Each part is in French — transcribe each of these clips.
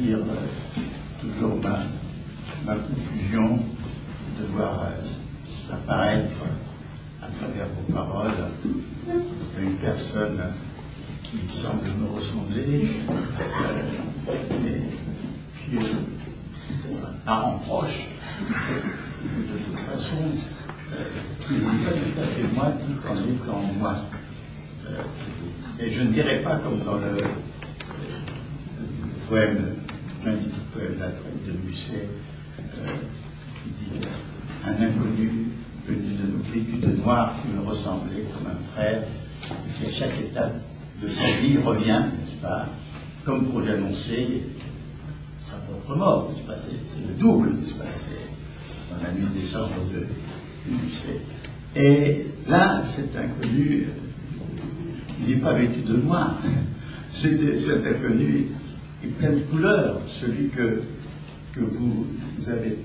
dire toujours ma confusion de voir apparaître à travers vos paroles une personne qui semble me ressembler, mais qui est un parent proche, de toute façon, qui n'est pas tout à fait moi, tout en étant moi. Et je ne dirais pas comme dans le poème, magnifique poème La Traite de Musset, qui dit un inconnu venu de nos quiétudes noires qui me ressemblait comme un frère, qui à chaque étape de sa vie revient, n'est-ce pas, comme pour lui annoncer sa propre mort, n'est-ce pas, c'est le double, n'est-ce pas, c'est dans la nuit des cendres de Musset. Et là, cet inconnu, il n'est pas vêtu de noir, cet inconnu est plein de couleurs, celui que vous avez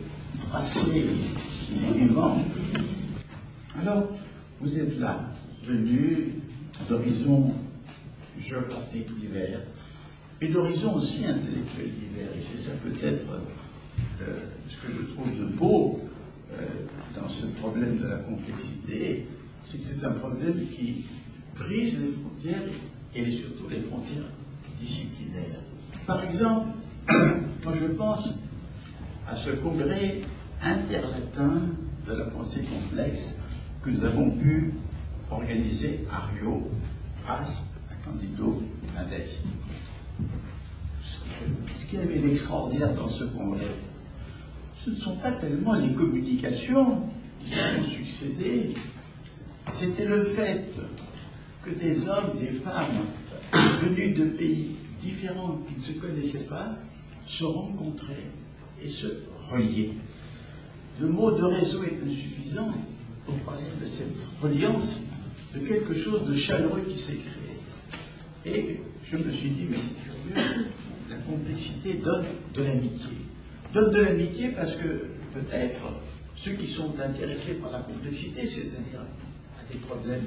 tracé, il est vivant. Alors, vous êtes là, venus d'horizons géographiques divers, et d'horizons aussi intellectuels divers. Et c'est ça peut-être ce que je trouve de beau dans ce problème de la complexité, c'est que c'est un problème qui brise les frontières et surtout les frontières disciplinaires. Par exemple, quand je pense à ce congrès interlatin de la pensée complexe que nous avons pu organiser à Rio grâce à Candido Mendes. Ce qu'il y avait d'extraordinaire dans ce congrès, ce ne sont pas tellement les communications qui se sont succédées, c'était le fait que des hommes, des femmes venus de pays différents qui ne se connaissaient pas se rencontraient et se reliaient. Le mot de réseau est insuffisant pour parler de cette reliance, de quelque chose de chaleureux qui s'est créé. Et je me suis dit, mais c'est curieux, la complexité donne de l'amitié. Donne de l'amitié parce que peut-être ceux qui sont intéressés par la complexité, c'est-à-dire à des problèmes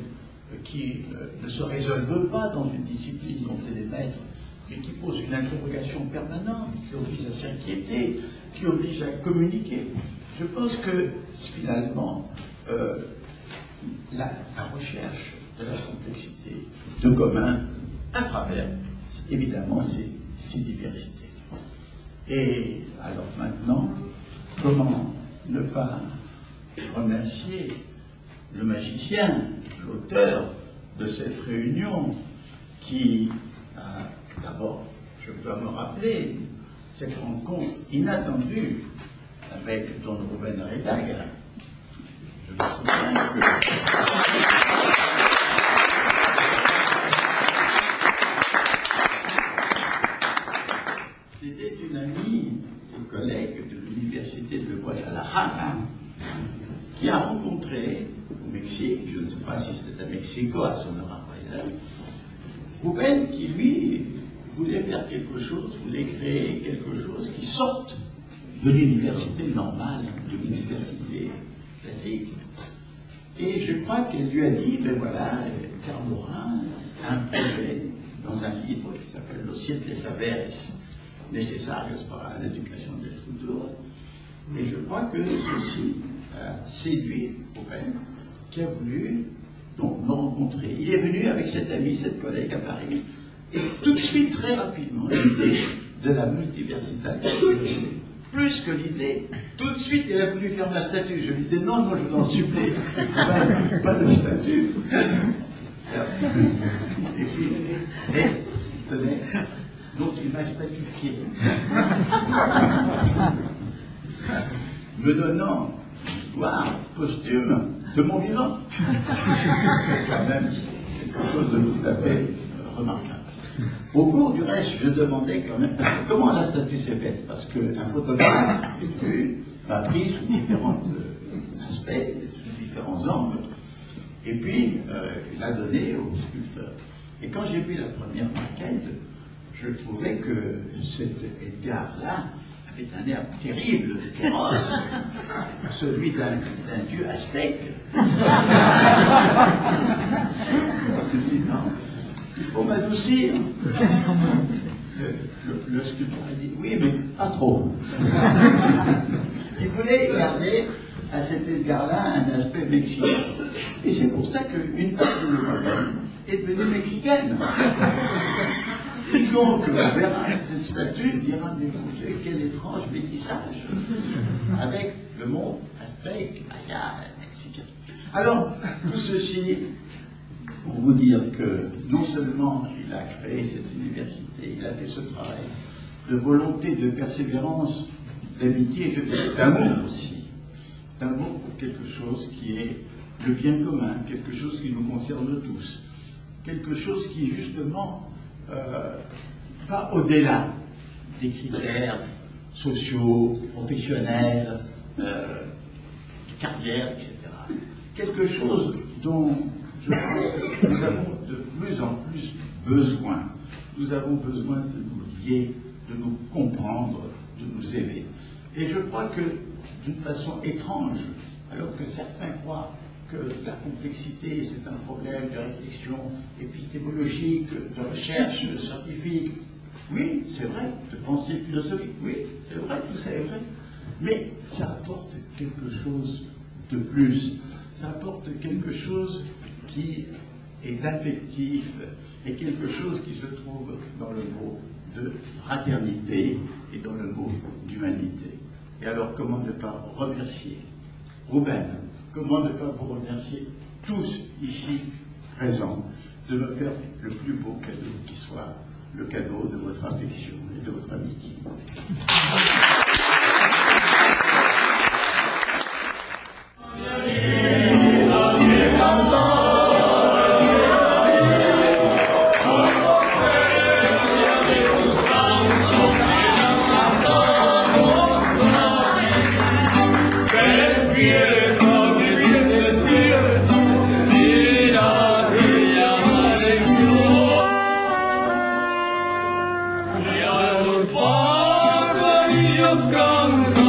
qui ne se résolvent pas dans une discipline dont c'est les maîtres, mais qui posent une interrogation permanente, qui oblige à s'inquiéter, qui oblige à communiquer. Je pense que finalement, la recherche de la complexité, de commun, à travers évidemment ces diversités. Et alors maintenant, comment ne pas remercier le magicien, l'auteur de cette réunion qui a, d'abord, je dois me rappeler, cette rencontre inattendue avec Don Rubén Redaga. Je me souviens que c'était une amie et collègue de l'université de Guadalajara qui a rencontré au Mexique, je ne sais pas si c'était à Mexico, à Sonora Royal, Rubén qui, lui, voulait faire quelque chose, voulait créer quelque chose qui sorte de l'université normale, de l'université classique. Et je crois qu'elle lui a dit, ben voilà, Karl Morin a un projet dans un livre qui s'appelle Los Siete Saberes Necesarios para la Educación del Futuro. Et je crois que ceci a séduit Rubén, qui a voulu donc me rencontrer. Il est venu avec cette amie, cette collègue à Paris, et tout de suite, très rapidement, l'idée de la multiversité, plus que l'idée, tout de suite, il a voulu faire ma statue. Je lui disais, non, non, je vous en supplie, pas de statue. Et puis, tenez, donc il m'a statuifié, me donnant l'histoire posthume de mon vivant. C'est quand même quelque chose de tout à fait remarquable. Au cours du reste, je demandais quand même comment la statue s'est faite, parce qu'un photographe m'a pris sous différents aspects, sous différents angles, et puis il a donné au sculpteur. Et quand j'ai vu la première maquette, je trouvais que cet Edgar-là avait un air terrible, féroce, celui d'un dieu aztèque. Je me dis non, il faut m'adoucir. le sculpteur a dit oui, mais pas trop. Il voulait garder à cet égard-là un aspect mexicain. Et c'est pour ça qu'une partie de l'Europe est devenue mexicaine. Et donc, on verra cette statue, dira, mais quel étrange métissage avec le monde aztèque, maya, mexicain. Alors, tout ceci pour vous dire que non seulement il a créé cette université, il a fait ce travail de volonté, de persévérance, d'amitié, je dirais d'amour aussi, d'amour pour quelque chose qui est le bien commun, quelque chose qui nous concerne tous, quelque chose qui justement va au-delà des critères sociaux, professionnels, de carrière, etc. Quelque chose dont je pense que nous avons de plus en plus besoin. Nous avons besoin de nous lier, de nous comprendre, de nous aimer. Et je crois que, d'une façon étrange, alors que certains croient que la complexité, c'est un problème de réflexion épistémologique, de recherche scientifique. Oui, c'est vrai, de pensée philosophique, oui, c'est vrai, tout ça est vrai. Mais ça apporte quelque chose de plus. Ça apporte quelque chose qui est affectif et quelque chose qui se trouve dans le mot de fraternité et dans le mot d'humanité. Et alors, comment ne pas remercier Ruben? Comment ne pas vous remercier tous ici présents de me faire le plus beau cadeau qui soit, le cadeau de votre affection et de votre amitié. Dios